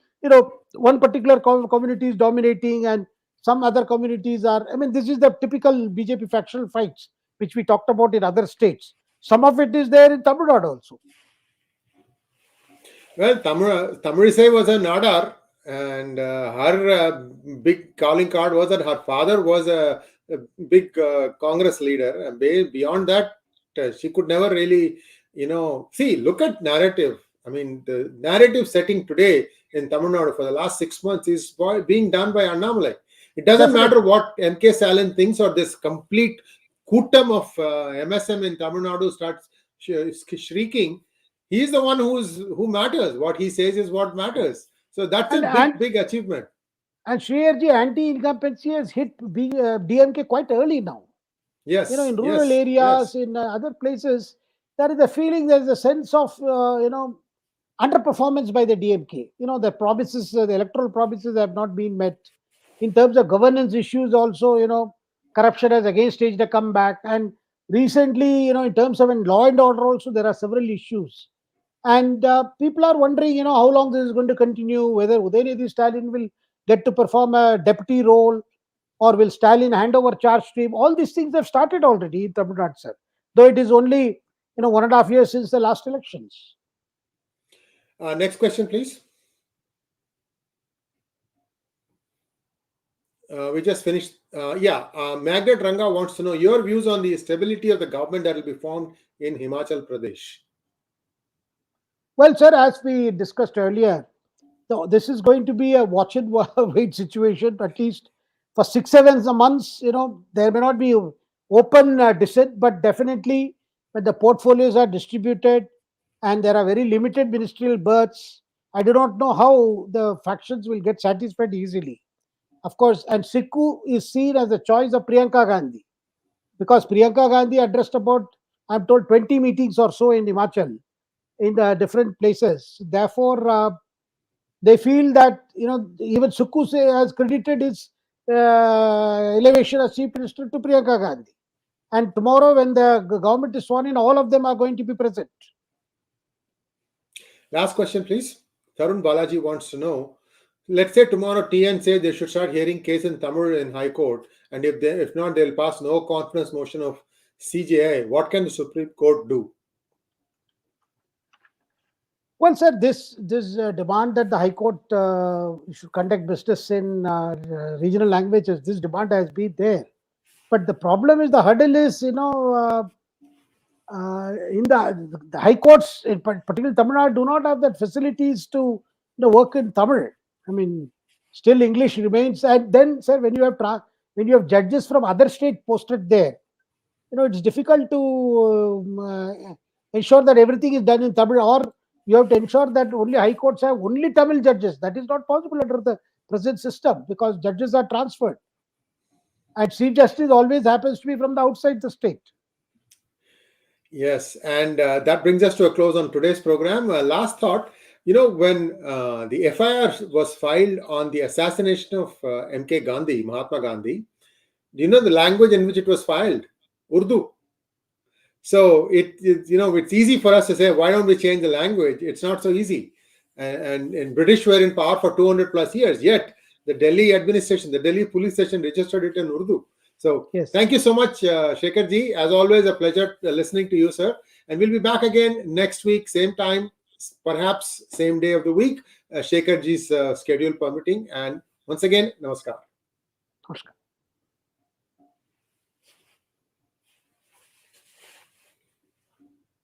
one particular community is dominating and some other communities are. I mean, this is the typical BJP factional fights, which we talked about in other states. Some of it is there in Tamil Nadu also. Well, Tamilisai was a Nadar, and her big calling card was that her father was a big Congress leader. And beyond that, she could never really, see, look at narrative. I mean, the narrative setting today in Tamil Nadu for the last 6 months is being done by Annamalai. It doesn't matter what MK Stalin thinks or this complete Kutam of MSM in Tamil Nadu starts shrieking. He's the one who matters. What he says is what matters. So that's a big achievement. And Shriyarji, anti-incumbency has hit DMK quite early now. Yes. In rural areas, in other places, there is a feeling, there is a sense of, underperformance by the DMK. The promises, the electoral promises have not been met. In terms of governance issues also, corruption has again staged a comeback. And recently, in terms of law and order also, there are several issues. And people are wondering, how long this is going to continue, whether Udayanidhi Stalin will get to perform a deputy role. or will Stalin hand over charge to him? All these things have started already in Tamil Nadu, sir. Though it is only 1.5 years since the last elections. Next question, please. We just finished. Magnet Ranga wants to know your views on the stability of the government that will be formed in Himachal Pradesh. Well, sir, as we discussed earlier, so this is going to be a watch and wait situation, at least for 6-7 months. There may not be open dissent, but definitely when the portfolios are distributed and there are very limited ministerial berths, I do not know how the factions will get satisfied easily. Of course, and Sikhu is seen as the choice of Priyanka Gandhi, because Priyanka Gandhi addressed about, I'm told, 20 meetings or so in Himachal, in the different places. Therefore, they feel that even Sukhu has credited his elevation as chief minister to Priyanka Gandhi. And tomorrow, when the government is sworn in, all of them are going to be present. Last question, please. Tarun Balaji wants to know, let's say tomorrow TN says they should start hearing case in Tamil in High Court, and if not, they'll pass no confidence motion of CJI. What can the Supreme Court do? Well, sir, this demand that the High Court should conduct business in regional languages, this demand has been there. But the problem is, the hurdle is, in the High Courts, in particularly Tamil Nadu, do not have that facilities to work in Tamil. I mean, still English remains. And then, sir, when you have judges from other states posted there, it's difficult to ensure that everything is done in Tamil, or you have to ensure that only High Courts have only Tamil judges. That is not possible under the present system, because judges are transferred. And Chief Justice always happens to be from the outside the state. Yes, and that brings us to a close on today's program. Last thought, when the FIR was filed on the assassination of Mahatma Gandhi, do you know the language in which it was filed? Urdu. So it's easy for us to say, why don't we change the language? It's not so easy. And British were in power for 200 plus years, yet the Delhi administration, the Delhi police station registered it in Urdu. So Yes. Thank you so much, Shekhar ji. As always, a pleasure listening to you, sir. And we'll be back again next week, same time, perhaps same day of the week, Shekhar ji's schedule permitting. And once again, namaskar. Namaskar.